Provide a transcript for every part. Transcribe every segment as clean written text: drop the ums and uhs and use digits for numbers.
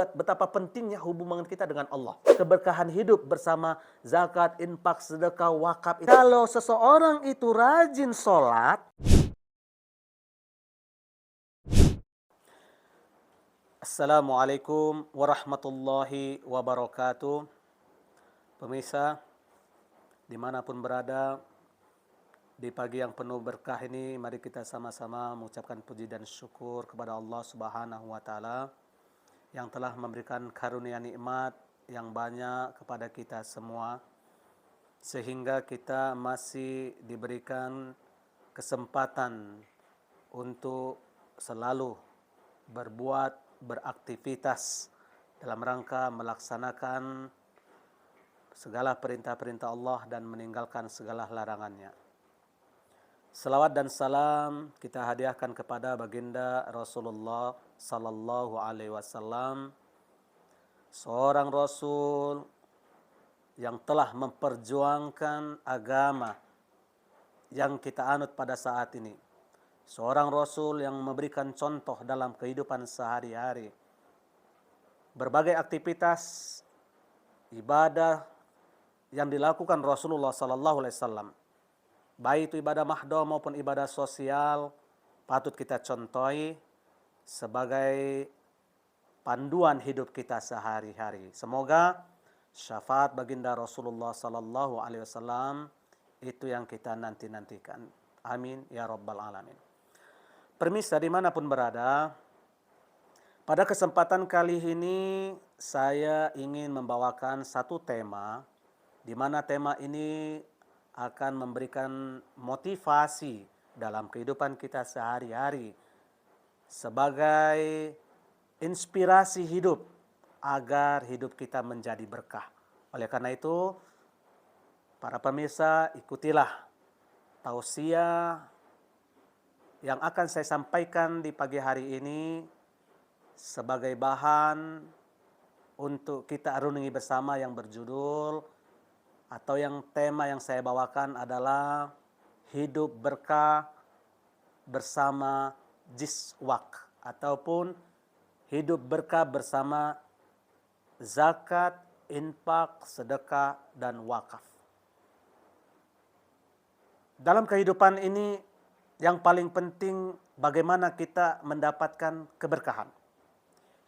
juga betapa pentingnya hubungan kita dengan Allah. Keberkahan hidup bersama zakat, infak, sedekah, wakaf. Kalau seseorang itu rajin sholat, Assalamualaikum warahmatullahi wabarakatuh. Pemirsa, dimanapun berada, di pagi yang penuh berkah ini, mari kita sama-sama mengucapkan puji dan syukur kepada Allah Subhanahu wa Ta'ala yang telah memberikan karunia nikmat yang banyak kepada kita semua, sehingga kita masih diberikan kesempatan untuk selalu beraktivitas dalam rangka melaksanakan segala perintah-perintah Allah dan meninggalkan segala larangannya. Salawat dan salam kita hadiahkan kepada baginda Rasulullah sallallahu alaihi wasallam, seorang rasul yang telah memperjuangkan agama yang kita anut pada saat ini. Seorang rasul yang memberikan contoh dalam kehidupan sehari-hari. Berbagai aktivitas ibadah yang dilakukan Rasulullah sallallahu alaihi wasallam, baik itu ibadah mahdoh maupun ibadah sosial, patut kita contohi sebagai panduan hidup kita sehari-hari. Semoga syafaat baginda Rasulullah sallallahu alaihi wasallam itu yang kita nanti-nantikan. Amin ya rabbal alamin. Permisa dimanapun berada, pada kesempatan kali ini saya ingin membawakan satu tema, di mana tema ini akan memberikan motivasi dalam kehidupan kita sehari-hari sebagai inspirasi hidup agar hidup kita menjadi berkah. Oleh karena itu, para pemirsa, ikutilah tausiah yang akan saya sampaikan di pagi hari ini sebagai bahan untuk kita renungi bersama, yang berjudul atau yang tema yang saya bawakan adalah hidup berkah bersama jiswak, ataupun hidup berkah bersama zakat, infak, sedekah, dan wakaf. Dalam kehidupan ini yang paling penting bagaimana kita mendapatkan keberkahan.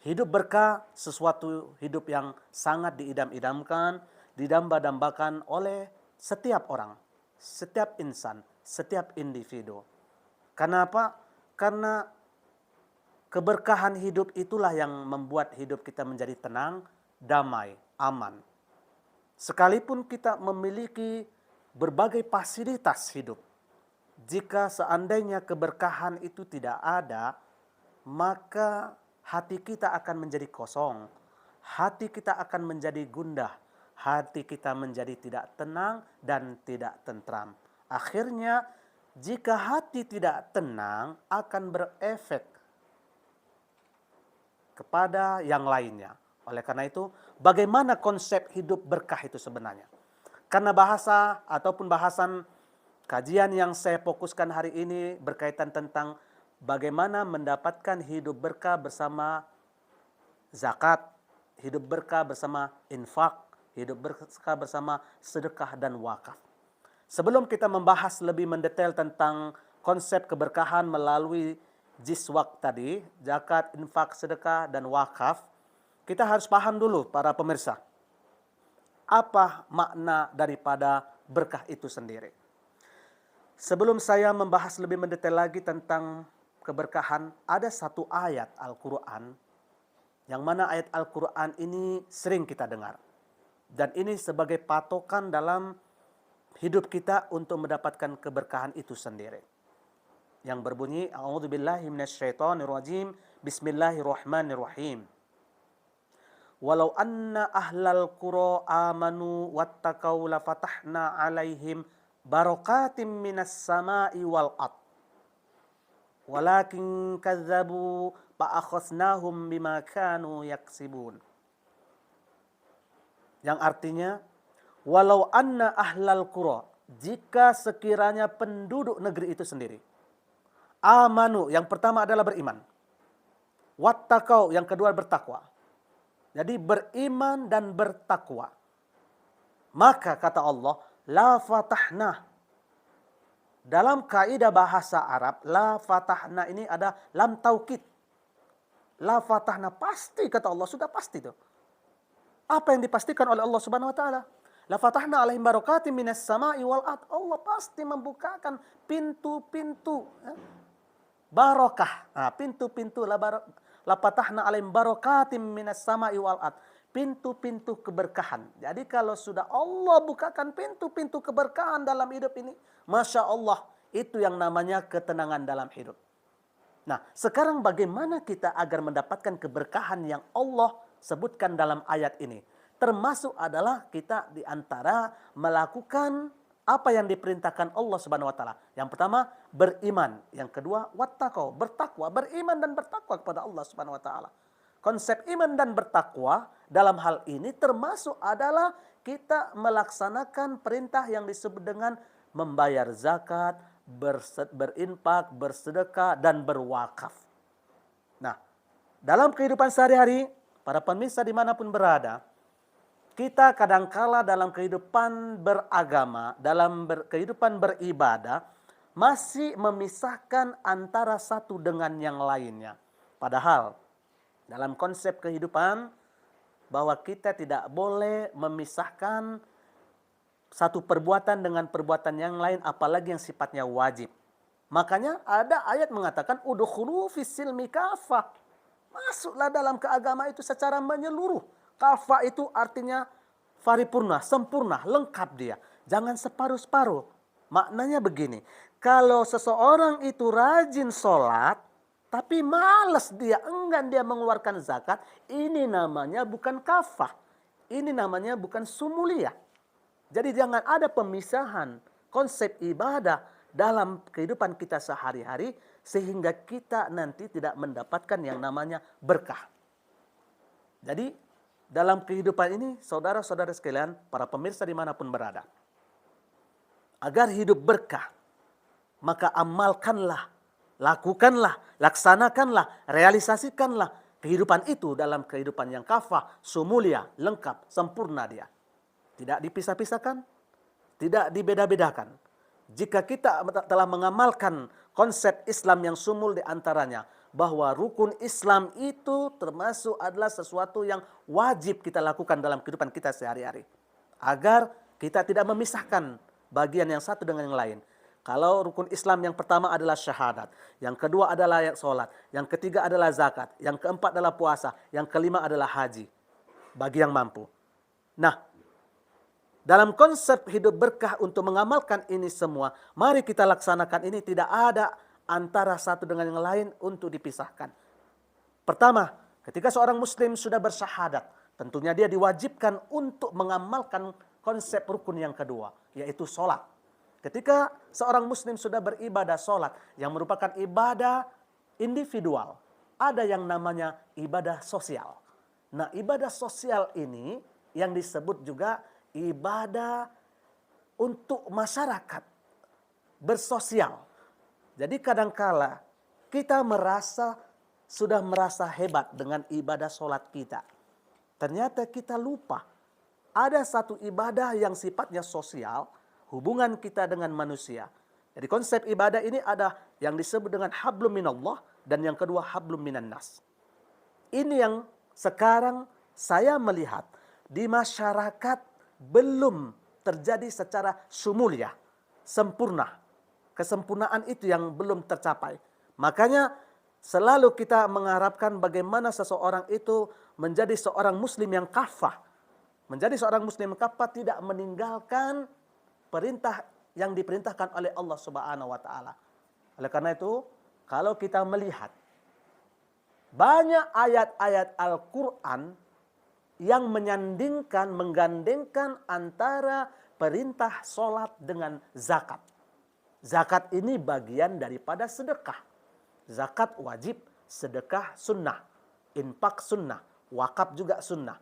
Hidup berkah sesuatu hidup yang sangat diidam-idamkan, didamba-dambakan oleh setiap orang, setiap insan, setiap individu. Kenapa? Karena keberkahan hidup itulah yang membuat hidup kita menjadi tenang, damai, aman. Sekalipun kita memiliki berbagai fasilitas hidup, jika seandainya keberkahan itu tidak ada, maka hati kita akan menjadi kosong, hati kita akan menjadi gundah, hati kita menjadi tidak tenang dan tidak tentram. Akhirnya, jika hati tidak tenang, akan berefek kepada yang lainnya. Oleh karena itu, bagaimana konsep hidup berkah itu sebenarnya? Karena bahasa ataupun bahasan kajian yang saya fokuskan hari ini berkaitan tentang bagaimana mendapatkan hidup berkah bersama zakat, hidup berkah bersama infak, hidup berkah bersama sedekah dan wakaf. Sebelum kita membahas lebih mendetail tentang konsep keberkahan melalui jiswak tadi, zakat, infak, sedekah, dan wakaf, kita harus paham dulu para pemirsa, apa makna daripada berkah itu sendiri. Sebelum saya membahas lebih mendetail lagi tentang keberkahan, ada satu ayat Al-Quran, yang mana ayat Al-Quran ini sering kita dengar. Dan ini sebagai patokan dalam hidup kita untuk mendapatkan keberkahan itu sendiri. Yang berbunyi, A'udzubillahi minasyaitonirrajim, Bismillahirrahmanirrahim. Walau anna ahlal qura amanu wattaqau lafatahna alaihim barakatim minas sama'i wal ard. Walakin kazzabu fa'akhasnahum bima kanu yaksibun. Yang artinya, walau anna ahlal qura, jika sekiranya penduduk negeri itu sendiri, amanu, yang pertama adalah beriman, wattaqau, yang kedua bertakwa, Jadi beriman dan bertakwa. Maka kata Allah, la fatahna. Dalam kaidah bahasa Arab, la fatahna ini ada lam taukid. La fatahna pasti kata Allah, sudah pasti itu. Apa yang dipastikan oleh Allah Subhanahu wa taala? La fatahna alaihim barakatim minas sama'i wal ard. Allah pasti membukakan pintu-pintu barokah. Nah, pintu-pintu la fatahna alaihim barakatim minas sama'i wal ard. Pintu-pintu keberkahan. Jadi kalau sudah Allah bukakan pintu-pintu keberkahan dalam hidup ini, Masya Allah, itu yang namanya ketenangan dalam hidup. Nah, sekarang bagaimana kita agar mendapatkan keberkahan yang Allah sebutkan dalam ayat ini? Termasuk adalah kita di antara melakukan apa yang diperintahkan Allah Subhanahu wa taala. Yang pertama, beriman. Yang kedua, wattaqau, bertakwa, beriman dan bertakwa kepada Allah Subhanahu wa taala. Konsep iman dan bertakwa dalam hal ini termasuk adalah kita melaksanakan perintah yang disebut dengan membayar zakat, berinfak, bersedekah, dan berwakaf. Nah, dalam kehidupan sehari-hari, para pemirsa dimanapun berada, kita kadangkala dalam kehidupan beragama, dalam kehidupan beribadah, masih memisahkan antara satu dengan yang lainnya. Padahal, dalam konsep kehidupan, bahwa kita tidak boleh memisahkan satu perbuatan dengan perbuatan yang lain, apalagi yang sifatnya wajib. Makanya ada ayat mengatakan, udkhulu fis-silmi kafah. Masuklah dalam keagama itu secara menyeluruh. Kafah itu artinya paripurna, sempurna, lengkap dia. Jangan separuh-separuh. Maknanya begini, kalau seseorang itu rajin sholat, tapi malas dia, enggan dia mengeluarkan zakat, ini namanya bukan kafah. Ini namanya bukan sumulia. Jadi jangan ada pemisahan konsep ibadah dalam kehidupan kita sehari-hari, sehingga kita nanti tidak mendapatkan yang namanya berkah. Jadi dalam kehidupan ini, saudara-saudara sekalian, para pemirsa dimanapun berada, agar hidup berkah, maka amalkanlah, lakukanlah, laksanakanlah, realisasikanlah kehidupan itu dalam kehidupan yang kafah, sumulia, lengkap, sempurna dia. Tidak dipisah-pisahkan, tidak dibeda-bedakan. Jika kita telah mengamalkan konsep Islam yang sumul di antaranya, bahwa rukun Islam itu termasuk adalah sesuatu yang wajib kita lakukan dalam kehidupan kita sehari-hari. Agar kita tidak memisahkan bagian yang satu dengan yang lain. Kalau rukun Islam yang pertama adalah syahadat, yang kedua adalah sholat, yang ketiga adalah zakat, yang keempat adalah puasa, yang kelima adalah haji, bagi yang mampu. Nah, dalam konsep hidup berkah untuk mengamalkan ini semua, mari kita laksanakan ini, tidak ada antara satu dengan yang lain untuk dipisahkan. Pertama, ketika seorang muslim sudah bersyahadat, tentunya dia diwajibkan untuk mengamalkan konsep rukun yang kedua, yaitu sholat. Ketika seorang muslim sudah beribadah sholat, yang merupakan ibadah individual, ada yang namanya ibadah sosial. Nah, ibadah sosial ini yang disebut juga ibadah untuk masyarakat, bersosial. Jadi kadangkala kita sudah merasa hebat dengan ibadah sholat kita. Ternyata kita lupa ada satu ibadah yang sifatnya sosial, hubungan kita dengan manusia. Jadi konsep ibadah ini ada yang disebut dengan hablum minallah dan yang kedua hablum minan nas. Ini yang sekarang saya melihat di masyarakat belum terjadi secara sumulia, sempurna. Kesempurnaan itu yang belum tercapai. Makanya selalu kita mengharapkan bagaimana seseorang itu menjadi seorang muslim yang kafah. Menjadi seorang muslim kafah tidak meninggalkan perintah yang diperintahkan oleh Allah Subhanahu wa taala. Oleh karena itu, kalau kita melihat banyak ayat-ayat Al-Qur'an yang menggandengkan antara perintah sholat dengan zakat. Zakat ini bagian daripada sedekah. Zakat wajib, sedekah sunnah, infak sunnah, wakaf juga sunnah.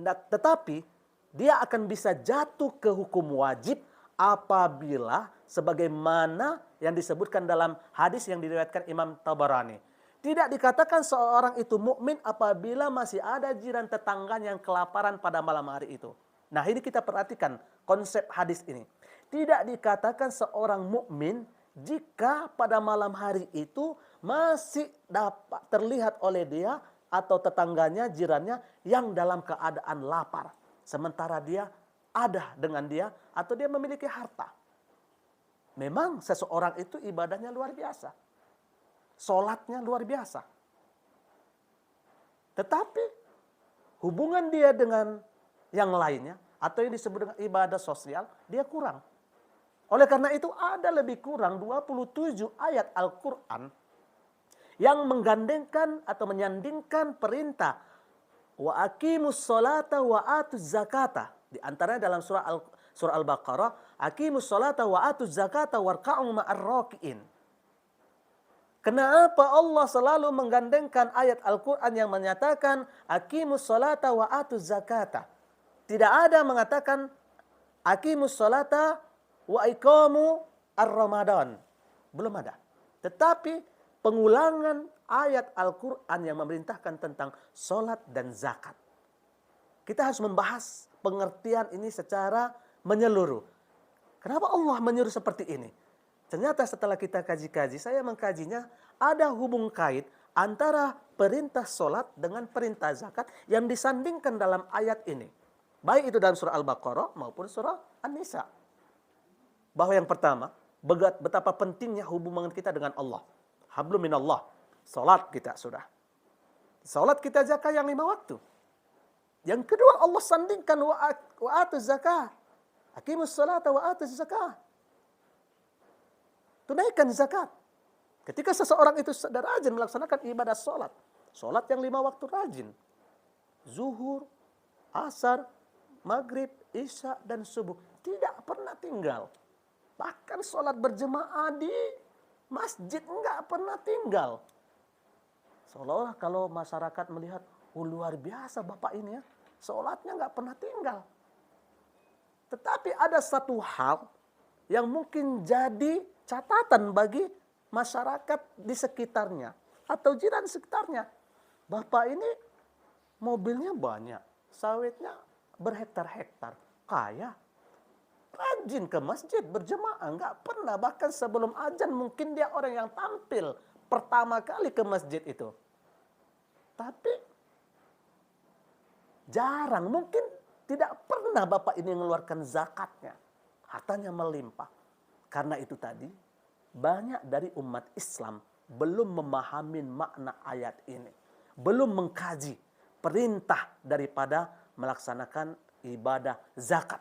Nah, tetapi dia akan bisa jatuh ke hukum wajib apabila sebagaimana yang disebutkan dalam hadis yang diriwayatkan Imam Tabarani. Tidak dikatakan seorang itu mukmin apabila masih ada jiran tetangganya yang kelaparan pada malam hari itu. Nah, ini kita perhatikan konsep hadis ini. Tidak dikatakan seorang mukmin jika pada malam hari itu masih dapat terlihat oleh dia atau tetangganya, jirannya yang dalam keadaan lapar. Sementara dia ada dengan dia atau dia memiliki harta. Memang seseorang itu ibadahnya luar biasa. Sholatnya luar biasa. Tetapi hubungan dia dengan yang lainnya atau yang disebut dengan ibadah sosial, dia kurang. Oleh karena itu ada lebih kurang 27 ayat Al-Quran yang menggandengkan atau menyandingkan perintah wa aqimus sholata wa atuz zakata. Di antaranya dalam surah Al-Baqarah, aqimus sholata wa atuz zakata warka'u ma'ar raki'in. Kenapa Allah selalu menggandengkan ayat Al-Quran yang menyatakan aqimus sholata wa atuz zakata? Tidak ada mengatakan aqimus sholata wa iqamu ar-ramadan. Belum ada. Tetapi pengulangan ayat Al-Quran yang memerintahkan tentang sholat dan zakat. Kita harus membahas pengertian ini secara menyeluruh. Kenapa Allah menyuruh seperti ini? Ternyata setelah kita kaji-kaji, saya mengkajinya, ada hubung kait antara perintah sholat dengan perintah zakat yang disandingkan dalam ayat ini. Baik itu dalam surah Al-Baqarah maupun surah An-Nisa. Bahwa yang pertama, betapa pentingnya hubungan kita dengan Allah. Hablum minallah. Sholat kita sudah. Sholat kita zakat yang 5 waktu. Yang kedua Allah sandingkan wa atuz zakah. Aqimus sholata wa atuz zakah. Tunaikan zakat. Ketika seseorang itu rajin melaksanakan ibadah sholat. Sholat yang 5 waktu rajin. Zuhur, asar, maghrib, isya, dan subuh. Tidak pernah tinggal. Bahkan sholat berjemaah di masjid enggak pernah tinggal. Seolah-olah kalau masyarakat melihat, luar biasa bapak ini ya. Sholatnya enggak pernah tinggal. Tetapi ada satu hal yang mungkin jadi catatan bagi masyarakat di sekitarnya atau jiran sekitarnya. Bapak ini mobilnya banyak, sawitnya berhektar-hektar, kaya, rajin ke masjid berjemaah, nggak pernah, bahkan sebelum azan mungkin dia orang yang tampil pertama kali ke masjid itu. Tapi jarang, mungkin tidak pernah bapak ini mengeluarkan zakatnya, hartanya melimpah. Karena itu tadi, banyak dari umat Islam belum memahami makna ayat ini. Belum mengkaji perintah daripada melaksanakan ibadah zakat.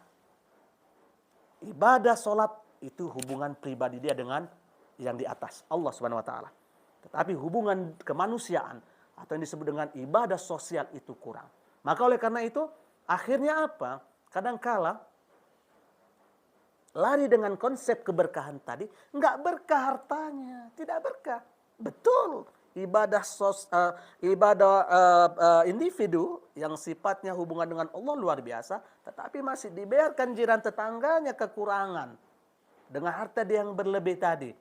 Ibadah sholat itu hubungan pribadi dia dengan yang di atas, Allah Subhanahu wa taala. Tetapi hubungan kemanusiaan atau yang disebut dengan ibadah sosial itu kurang. Maka oleh karena itu, akhirnya apa? Kadangkala lari dengan konsep keberkahan tadi, enggak berkah hartanya, tidak berkah. Betul, ibadah individu yang sifatnya hubungan dengan Allah luar biasa, tetapi masih dibiarkan jiran tetangganya kekurangan dengan harta dia yang berlebih tadi.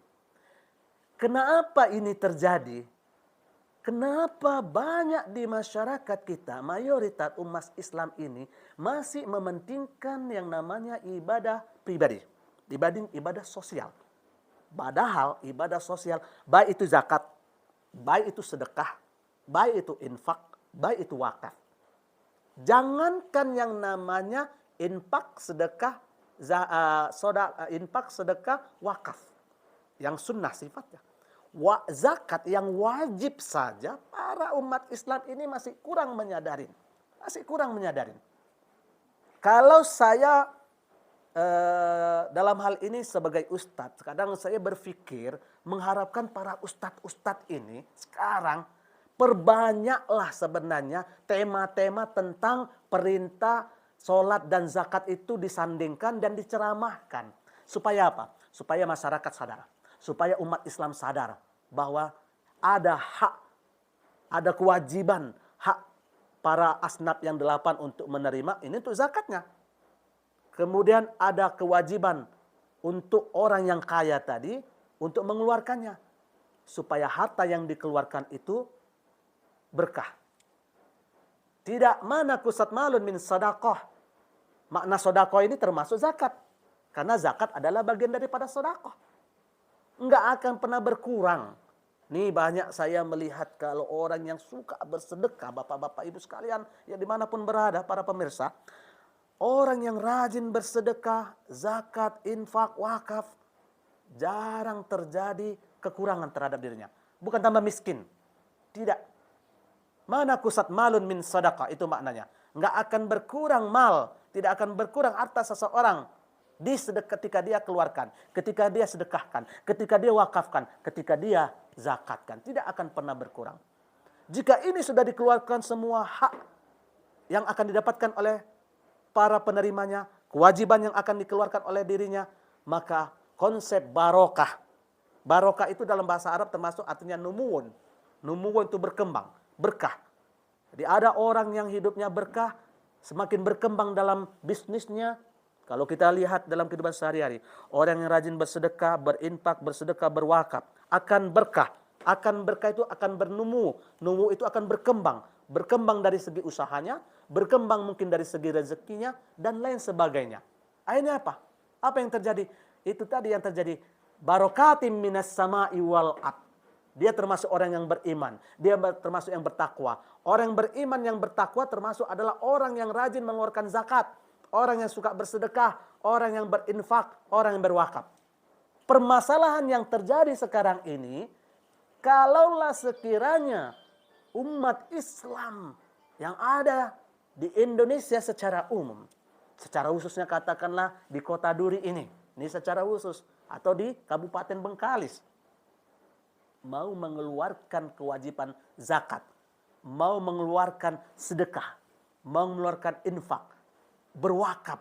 Kenapa ini terjadi? Kenapa banyak di masyarakat kita, mayoritas umat Islam ini masih mementingkan yang namanya ibadah pribadi dibanding ibadah sosial. Padahal ibadah sosial, baik itu zakat, baik itu sedekah, baik itu infak, baik itu wakaf. Jangankan yang namanya infak, sedekah, infak, sedekah, wakaf. Yang sunnah sifatnya. Zakat yang wajib saja para umat Islam ini masih kurang menyadarin. Masih kurang menyadarin. Kalau saya dalam hal ini sebagai ustadz, kadang saya berpikir mengharapkan para ustadz-ustadz ini sekarang perbanyaklah sebenarnya tema-tema tentang perintah sholat dan zakat itu disandingkan dan diceramahkan. Supaya apa? Supaya masyarakat sadar. Supaya umat Islam sadar bahwa ada hak, ada kewajiban, hak para asnaf yang 8 untuk menerima, ini untuk zakatnya. Kemudian ada kewajiban untuk orang yang kaya tadi untuk mengeluarkannya. supaya harta yang dikeluarkan itu berkah. Tidak mana kusat malun min sedekah. Makna sedekah ini termasuk zakat. Karena zakat adalah bagian daripada sedekah. Enggak akan pernah berkurang. Nih banyak saya melihat kalau orang yang suka bersedekah, bapak-bapak ibu sekalian, ya dimanapun berada para pemirsa. Orang yang rajin bersedekah, zakat, infak, wakaf, jarang terjadi kekurangan terhadap dirinya. Bukan tambah miskin. Tidak. Mana kusat malun min sedekah, itu maknanya. Enggak akan berkurang mal, tidak akan berkurang harta seseorang ketika dia keluarkan, ketika dia sedekahkan, ketika dia wakafkan, ketika dia zakatkan. Tidak akan pernah berkurang. Jika ini sudah dikeluarkan semua hak yang akan didapatkan oleh para penerimanya, kewajiban yang akan dikeluarkan oleh dirinya, maka konsep barokah. Barokah itu dalam bahasa Arab termasuk artinya numuwun. Numuwun itu berkembang, berkah. Jadi ada orang yang hidupnya berkah, semakin berkembang dalam bisnisnya. Kalau kita lihat dalam kehidupan sehari-hari, orang yang rajin bersedekah, berinfak, bersedekah, berwakaf, akan berkah. Akan berkah itu akan bernumu. Numu itu akan berkembang. Berkembang dari segi usahanya, berkembang mungkin dari segi rezekinya, dan lain sebagainya. Akhirnya apa? Apa yang terjadi? Itu tadi yang terjadi. Barokatim minas sama'i wal ard. Dia termasuk orang yang beriman. Dia termasuk yang bertakwa. Orang yang beriman yang bertakwa termasuk adalah orang yang rajin mengeluarkan zakat. Orang yang suka bersedekah, orang yang berinfak, orang yang berwakaf. Permasalahan yang terjadi sekarang ini, kalaulah sekiranya umat Islam yang ada di Indonesia secara umum, secara khususnya katakanlah di kota Duri ini secara khusus, atau di Kabupaten Bengkalis, mau mengeluarkan kewajiban zakat, mau mengeluarkan sedekah, mau mengeluarkan infak, berwakaf.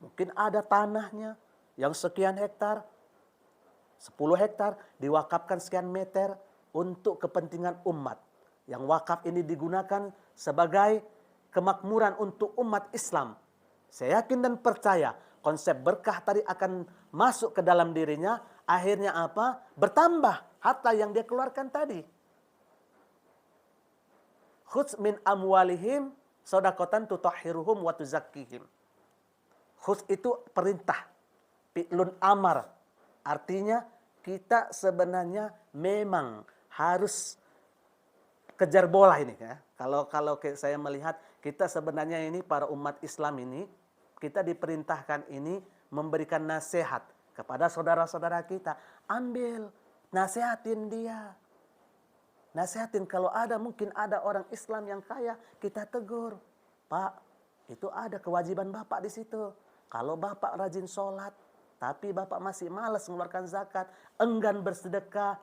Mungkin ada tanahnya yang sekian hektar, 10 hektar diwakafkan sekian meter untuk kepentingan umat. Yang wakaf ini digunakan sebagai kemakmuran untuk umat Islam. Saya yakin dan percaya konsep berkah tadi akan masuk ke dalam dirinya. Akhirnya apa? Bertambah harta yang dia keluarkan tadi. Khudz min amwalihim shadaqatan tutahhiruhum wa tuzakkihim. Khudz itu perintah. Fi'lun amar. Artinya kita sebenarnya memang harus kejar bola ini ya. Kalau saya melihat kita sebenarnya ini para umat Islam ini, kita diperintahkan ini memberikan nasihat kepada saudara-saudara kita. Ambil, nasihatin dia. Nasihatin kalau ada, mungkin ada orang Islam yang kaya, kita tegur. Pak, itu ada kewajiban Bapak di situ. Kalau Bapak rajin sholat, tapi Bapak masih malas mengeluarkan zakat, enggan bersedekah,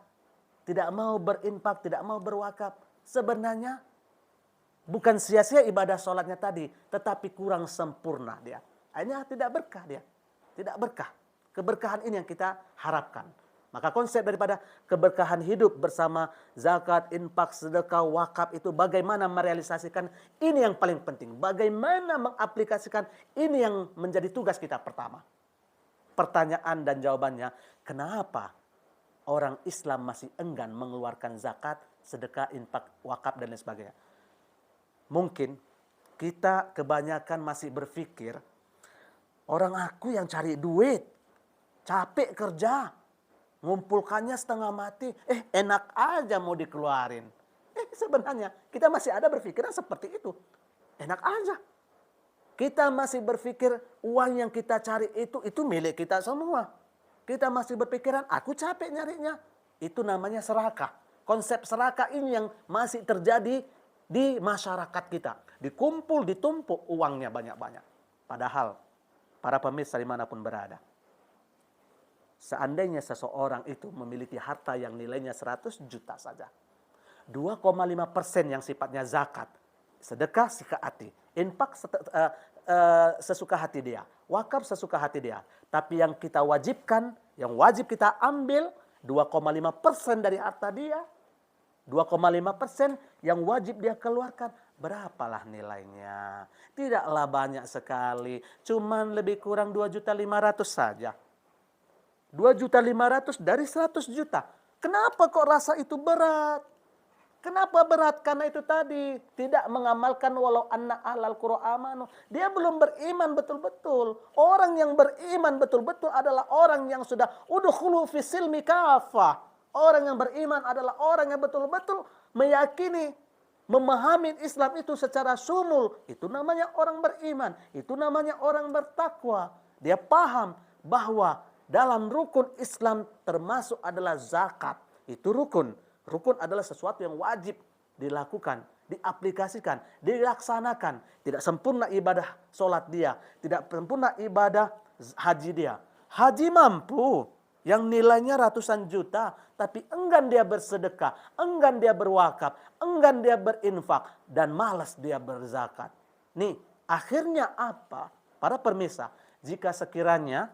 tidak mau berinfak, tidak mau berwakaf. Sebenarnya bukan sia-sia ibadah sholatnya tadi, tetapi kurang sempurna dia. Akhirnya tidak berkah dia. Tidak berkah. Keberkahan ini yang kita harapkan. Maka konsep daripada keberkahan hidup bersama zakat, infak, sedekah, wakaf itu bagaimana merealisasikan, ini yang paling penting. Bagaimana mengaplikasikan, ini yang menjadi tugas kita pertama. Pertanyaan dan jawabannya, kenapa orang Islam masih enggan mengeluarkan zakat, sedekah, infak, wakaf dan lain sebagainya? Mungkin kita kebanyakan masih berpikir, orang aku yang cari duit, capek kerja, ngumpulkannya setengah mati, enak aja mau dikeluarin. Sebenarnya kita masih ada berpikiran seperti itu. Enak aja. Kita masih berpikir uang yang kita cari itu milik kita semua. Kita masih berpikiran aku capek nyarinya. Itu namanya serakah. Konsep serakah ini yang masih terjadi di masyarakat kita. Dikumpul, ditumpuk uangnya banyak-banyak. Padahal para pemirsa dimanapun berada, seandainya seseorang itu memiliki harta yang nilainya 100 juta saja, 2,5% yang sifatnya zakat, sedekah sesuka hati, infak sesuka hati dia, wakaf sesuka hati dia. Tapi yang kita wajibkan, yang wajib kita ambil 2,5% dari harta dia, 2,5% yang wajib dia keluarkan. Berapalah nilainya? Tidaklah banyak sekali, cuman lebih kurang 2.500.000 saja. 2.500.000 dari 100 juta. Kenapa kok rasa itu berat? Kenapa berat? Karena itu tadi, tidak mengamalkan walau anna ahlal qura amanu. Dia belum beriman betul-betul. Orang yang beriman betul-betul adalah orang yang sudah udkhulu fi silmi kafah. Orang yang beriman adalah orang yang betul-betul meyakini, memahami Islam itu secara sumul. Itu namanya orang beriman. Itu namanya orang bertakwa. Dia paham bahwa dalam rukun Islam termasuk adalah zakat. Itu rukun. Rukun adalah sesuatu yang wajib dilakukan, diaplikasikan, dilaksanakan. Tidak sempurna ibadah sholat dia, tidak sempurna ibadah haji dia. Haji mampu, yang nilainya ratusan juta, tapi enggan dia bersedekah, enggan dia berwakaf, enggan dia berinfak, dan malas dia berzakat. Nih, akhirnya apa? Para pemirsa, jika sekiranya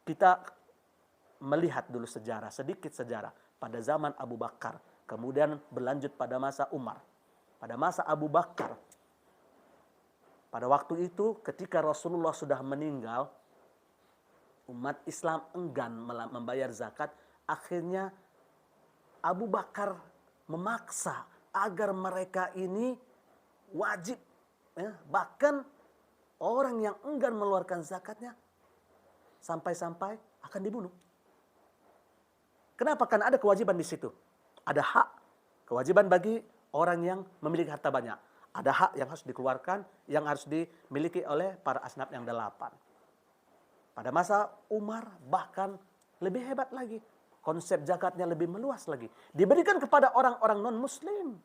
kita melihat dulu sejarah, sedikit sejarah, pada zaman Abu Bakar, kemudian berlanjut pada masa Umar. Pada masa Abu Bakar, pada waktu itu ketika Rasulullah sudah meninggal, umat Islam enggan membayar zakat. Akhirnya Abu Bakar memaksa agar mereka ini wajib. Bahkan orang yang enggan mengeluarkan zakatnya sampai-sampai akan dibunuh. Kenapa? Karena ada kewajiban di situ. Ada hak, kewajiban bagi orang yang memiliki harta banyak. Ada hak yang harus dikeluarkan, yang harus dimiliki oleh para asnaf yang 8. Pada masa Umar bahkan lebih hebat lagi. Konsep zakatnya lebih meluas lagi. Diberikan kepada orang-orang non-muslim.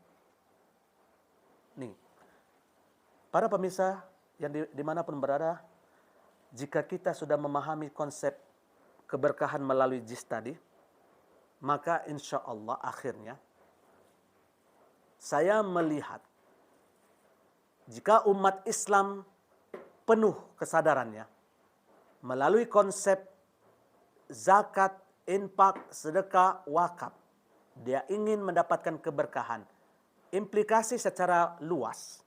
Nih, para pemirsa yang dimanapun berada, jika kita sudah memahami konsep keberkahan melalui jis tadi, maka insya Allah akhirnya saya melihat jika umat Islam penuh kesadarannya melalui konsep zakat, infak, sedekah, wakaf, dia ingin mendapatkan keberkahan. Implikasi secara luas.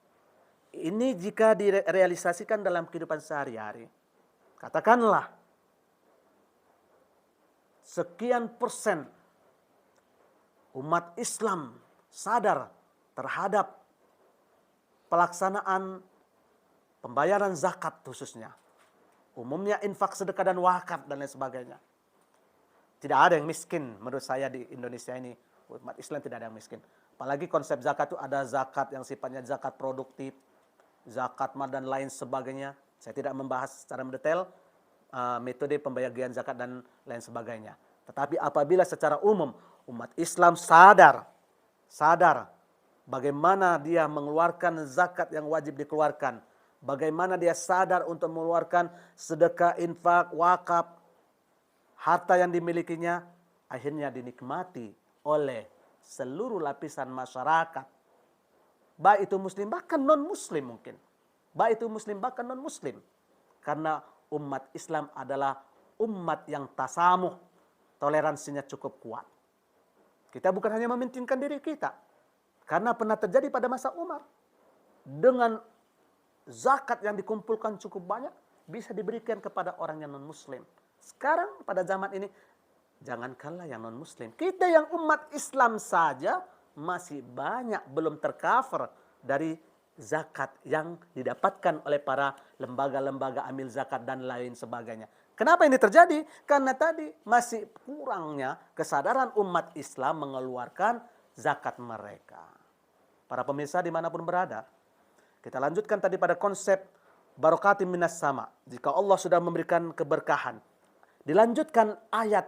Ini jika direalisasikan dalam kehidupan sehari-hari. Katakanlah sekian persen umat Islam sadar terhadap pelaksanaan pembayaran zakat khususnya. Umumnya infak, sedekah, dan wakaf dan lain sebagainya. Tidak ada yang miskin menurut saya di Indonesia ini. Umat Islam tidak ada yang miskin. Apalagi konsep zakat itu ada zakat yang sifatnya zakat produktif, zakat mal dan lain sebagainya. Saya tidak membahas secara mendetail metode pembagian zakat dan lain sebagainya. Tetapi apabila secara umum umat Islam sadar bagaimana dia mengeluarkan zakat yang wajib dikeluarkan, bagaimana dia sadar untuk mengeluarkan sedekah, infak, wakaf, harta yang dimilikinya, akhirnya dinikmati oleh seluruh lapisan masyarakat. Baik itu muslim bahkan non-muslim mungkin. Baik itu muslim bahkan non-muslim. Karena umat Islam adalah umat yang tasamuh, toleransinya cukup kuat. Kita bukan hanya mementingkan diri kita. Karena pernah terjadi pada masa Umar. Dengan zakat yang dikumpulkan cukup banyak, bisa diberikan kepada orang yang non-muslim. Sekarang pada zaman ini, jangankanlah yang non-muslim. Kita yang umat Islam saja masih banyak belum tercover dari zakat yang didapatkan oleh para lembaga-lembaga amil zakat dan lain sebagainya. Kenapa ini terjadi? Karena tadi masih kurangnya kesadaran umat Islam mengeluarkan zakat mereka. Para pemirsa dimanapun berada, kita lanjutkan tadi pada konsep barokatim minas sama. Jika Allah sudah memberikan keberkahan, dilanjutkan ayat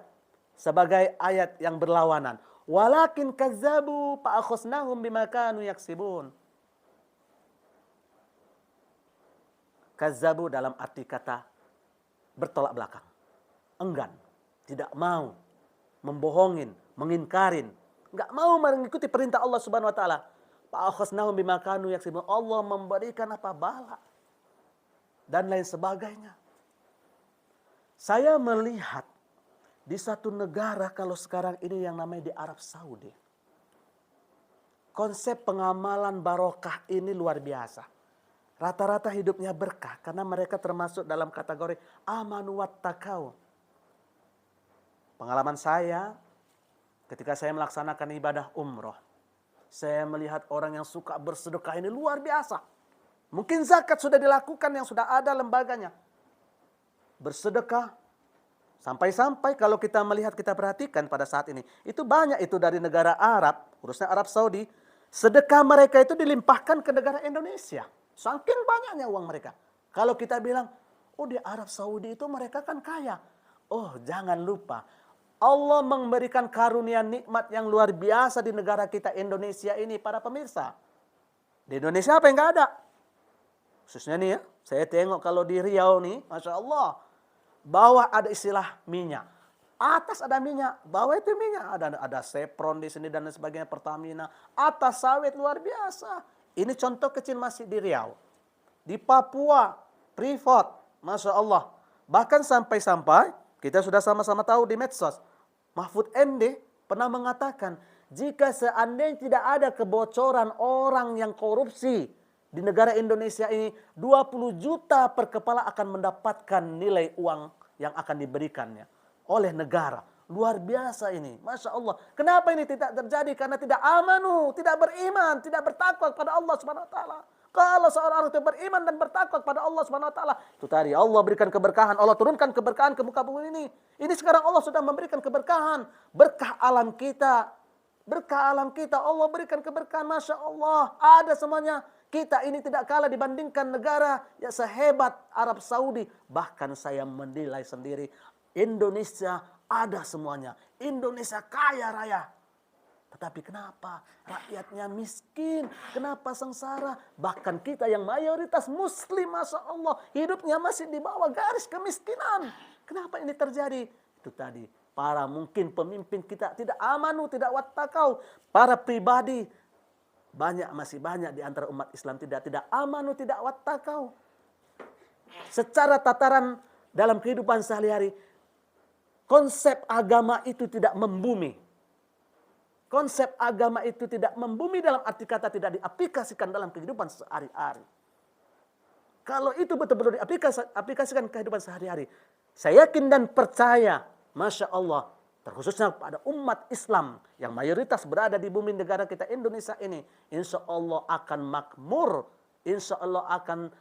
sebagai ayat yang berlawanan. Walakin kazzabu fa'akhosnahum bima kanu yaksibun. Kazzabu dalam arti kata bertolak belakang, enggan, tidak mau, membohongin, mengingkarin, enggak mau mengikuti perintah Allah Subhanahu wa taala. Fa'akhosnahum bima kanu yaksibun. Allah memberikan apa bala dan lain sebagainya. Saya melihat di satu negara kalau sekarang ini yang namanya di Arab Saudi. Konsep pengamalan barokah ini luar biasa. Rata-rata hidupnya berkah karena mereka termasuk dalam kategori amanu wattaqau. Pengalaman saya ketika saya melaksanakan ibadah umroh, saya melihat orang yang suka bersedekah ini luar biasa. Mungkin zakat sudah dilakukan, yang sudah ada lembaganya. Bersedekah, sampai-sampai kalau kita melihat, kita perhatikan pada saat ini, itu banyak itu dari negara Arab, khususnya Arab Saudi, sedekah mereka itu dilimpahkan ke negara Indonesia. Saking banyaknya uang mereka. Kalau kita bilang, oh di Arab Saudi itu mereka kan kaya. Oh jangan lupa, Allah memberikan karunia nikmat yang luar biasa di negara kita Indonesia ini, para pemirsa. Di Indonesia apa yang nggak ada? Khususnya nih ya, saya tengok kalau di Riau nih, Masya Allah. Bawah ada istilah minyak. Atas ada minyak, bawah itu minyak. Ada Chevron di sini dan sebagainya, Pertamina. Atas sawit luar biasa. Ini contoh kecil masih di Riau. Di Papua, Freeport, Masya Allah. Bahkan sampai-sampai, kita sudah sama-sama tahu di medsos, Mahfud MD pernah mengatakan, jika seandainya tidak ada kebocoran orang yang korupsi di negara Indonesia ini, 20 juta per kepala akan mendapatkan nilai uang yang akan diberikannya oleh negara. Luar biasa ini, Masya Allah. Kenapa ini tidak terjadi? Karena tidak amanu, tidak beriman, tidak bertakwa kepada Allah Subhanahu Wa Taala. Kalau seorang itu beriman dan bertakwa kepada Allah Subhanahu Wa Taala, itu tadi Allah berikan keberkahan, Allah turunkan keberkahan ke muka bumi ini. Ini sekarang Allah sudah memberikan keberkahan, berkah alam kita. Berkah alam kita, Allah berikan keberkahan, Masya Allah. Ada semuanya. Kita ini tidak kalah dibandingkan negara yang sehebat Arab Saudi. Bahkan saya menilai sendiri, Indonesia ada semuanya. Indonesia kaya raya. Tetapi kenapa rakyatnya miskin? Kenapa sengsara? Bahkan kita yang mayoritas muslim, Masya Allah, hidupnya masih di bawah garis kemiskinan. Kenapa ini terjadi? Itu tadi, para mungkin pemimpin kita tidak amanu, tidak wattakau. Para pribadi, masih banyak di antara umat Islam tidak amanu, tidak wattakau. Secara tataran dalam kehidupan sehari-hari, konsep agama itu tidak membumi. Konsep agama itu tidak membumi dalam arti kata tidak diaplikasikan dalam kehidupan sehari-hari. Kalau itu betul-betul diaplikasikan kehidupan sehari-hari, saya yakin dan percaya, Masya Allah, terkhususnya pada umat Islam yang mayoritas berada di bumi negara kita Indonesia ini, insya Allah akan makmur, insya Allah akan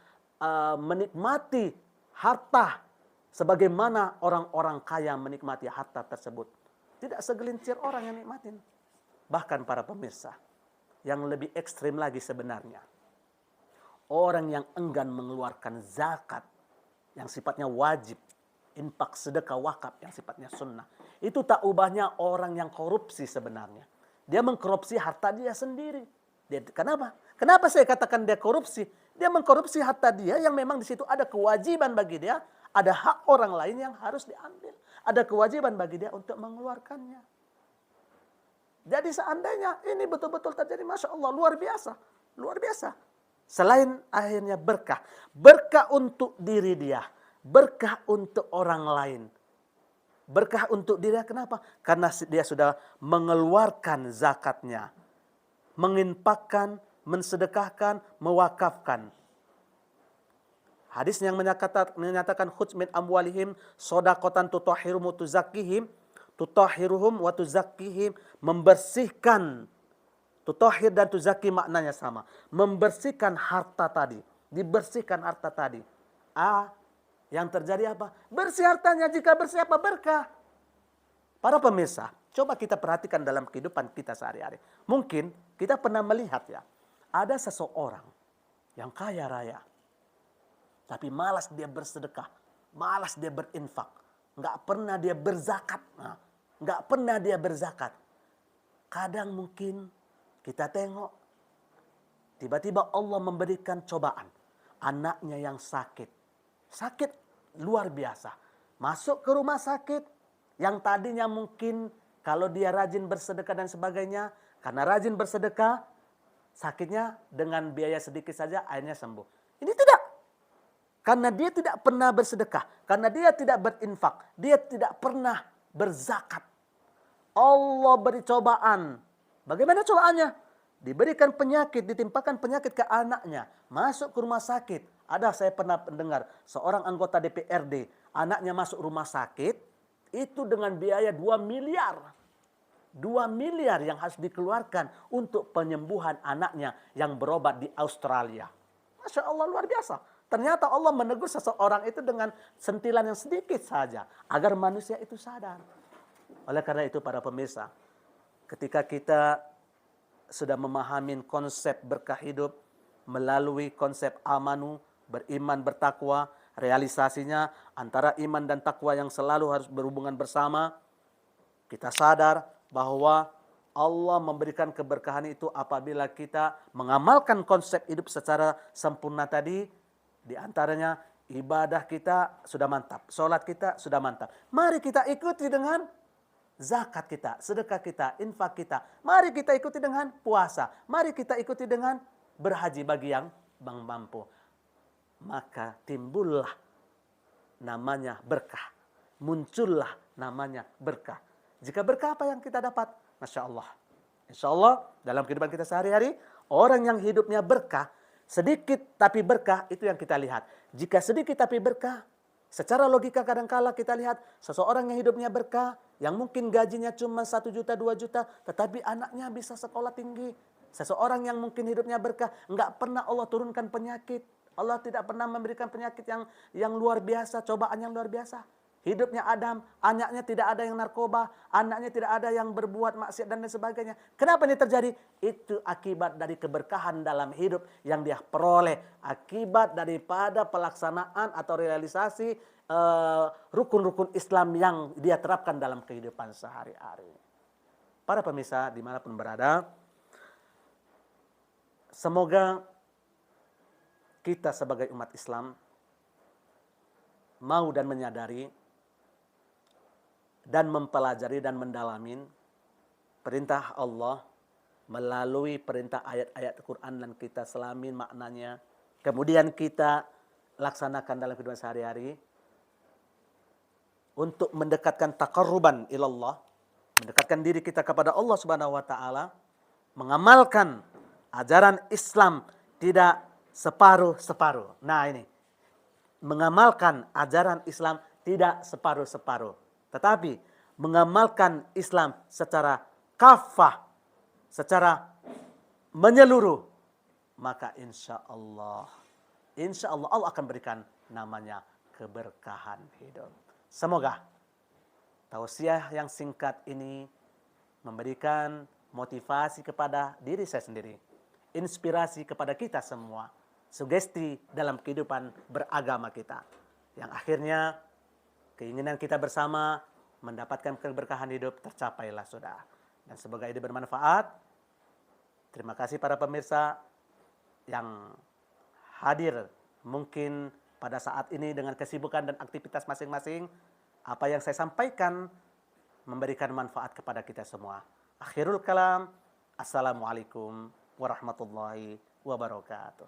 menikmati harta sebagaimana orang-orang kaya menikmati harta tersebut. Tidak segelintir orang yang nikmatin. Bahkan para pemirsa, yang lebih ekstrim lagi sebenarnya, orang yang enggan mengeluarkan zakat yang sifatnya wajib, infak, sedekah, wakaf yang sifatnya sunnah, itu tak ubahnya orang yang korupsi sebenarnya. Dia mengkorupsi harta dia sendiri. Kenapa? Kenapa saya katakan dia korupsi? Dia mengkorupsi harta dia yang memang di situ ada kewajiban bagi dia, ada hak orang lain yang harus diambil, ada kewajiban bagi dia untuk mengeluarkannya. Jadi seandainya ini betul-betul terjadi, Masya Allah, luar biasa, luar biasa. Selain akhirnya berkah untuk diri dia, berkah untuk orang lain. Berkah untuk diri, kenapa? Karena dia sudah mengeluarkan zakatnya, menginfakkan, mensedekahkan, mewakafkan. Hadis yang menyatakan khudz min amwalihim shadaqatan tutahhiruhum wa tuzakkihim, membersihkan. Tutahhir dan tuzakki maknanya sama, membersihkan harta tadi, dibersihkan harta tadi. Yang terjadi apa? Bersih hartanya, jika bersih apa? Berkah. Para pemirsa, coba kita perhatikan dalam kehidupan kita sehari-hari. Mungkin kita pernah melihat ya, ada seseorang yang kaya raya, tapi malas dia bersedekah, malas dia berinfak, nggak pernah dia berzakat, nggak pernah dia berzakat. Kadang mungkin kita tengok, tiba-tiba Allah memberikan cobaan, anaknya yang sakit luar biasa, masuk ke rumah sakit, yang tadinya mungkin kalau dia rajin bersedekah dan sebagainya, karena rajin bersedekah, sakitnya dengan biaya sedikit saja akhirnya sembuh. Ini tidak. Karena dia tidak pernah bersedekah, karena dia tidak berinfak, dia tidak pernah berzakat. Allah beri cobaan. Bagaimana cobaannya? Diberikan penyakit, ditimpakan penyakit ke anaknya, masuk ke rumah sakit. Saya pernah mendengar seorang anggota DPRD, anaknya masuk rumah sakit, itu dengan biaya 2 miliar. 2 miliar yang harus dikeluarkan untuk penyembuhan anaknya yang berobat di Australia. Masya Allah, luar biasa. Ternyata Allah menegur seseorang itu dengan sentilan yang sedikit saja agar manusia itu sadar. Oleh karena itu para pemirsa, ketika kita sudah memahami konsep berkah hidup melalui konsep amanu, beriman, bertakwa, realisasinya antara iman dan takwa yang selalu harus berhubungan bersama, kita sadar bahwa Allah memberikan keberkahan itu apabila kita mengamalkan konsep hidup secara sempurna tadi. Di antaranya ibadah kita sudah mantap, sholat kita sudah mantap. Mari kita ikuti dengan zakat kita, sedekah kita, infak kita. Mari kita ikuti dengan puasa. Mari kita ikuti dengan berhaji bagi yang mampu. Maka timbullah namanya berkah. Muncullah namanya berkah. Jika berkah apa yang kita dapat? Masya Allah. Insya Allah dalam kehidupan kita sehari-hari, orang yang hidupnya berkah, sedikit tapi berkah, itu yang kita lihat. Jika sedikit tapi berkah, secara logika kadangkala kita lihat seseorang yang hidupnya berkah, yang mungkin gajinya cuma 1 juta, 2 juta, tetapi anaknya bisa sekolah tinggi. Seseorang yang mungkin hidupnya berkah, enggak pernah Allah turunkan penyakit. Allah tidak pernah memberikan penyakit yang luar biasa, cobaan yang luar biasa. Hidupnya Adam, anaknya tidak ada yang narkoba, anaknya tidak ada yang berbuat maksiat dan lain sebagainya. Kenapa ini terjadi? Itu akibat dari keberkahan dalam hidup yang dia peroleh. Akibat daripada pelaksanaan atau realisasi rukun-rukun Islam yang dia terapkan dalam kehidupan sehari-hari. Para pemirsa dimanapun berada, semoga kita sebagai umat Islam mau dan menyadari dan mempelajari dan mendalamin perintah Allah melalui perintah ayat-ayat Al-Quran dan kita selamin maknanya. Kemudian kita laksanakan dalam kehidupan sehari-hari untuk mendekatkan taqarruban ilallah, mendekatkan diri kita kepada Allah Subhanahu wa taala, mengamalkan ajaran Islam tidak separuh-separuh. Nah ini, mengamalkan ajaran Islam tidak separuh-separuh, tetapi mengamalkan Islam secara kafah, secara menyeluruh, maka insya Allah Allah akan berikan namanya keberkahan hidup. Semoga tausiah yang singkat ini memberikan motivasi kepada diri saya sendiri, inspirasi kepada kita semua, sugesti dalam kehidupan beragama kita, yang akhirnya keinginan kita bersama mendapatkan keberkahan hidup tercapailah sudah. Dan semoga ini bermanfaat. Terima kasih para pemirsa yang hadir mungkin pada saat ini dengan kesibukan dan aktivitas masing-masing. Apa yang saya sampaikan memberikan manfaat kepada kita semua. Akhirul kalam. Assalamualaikum warahmatullahi wabarakatuh.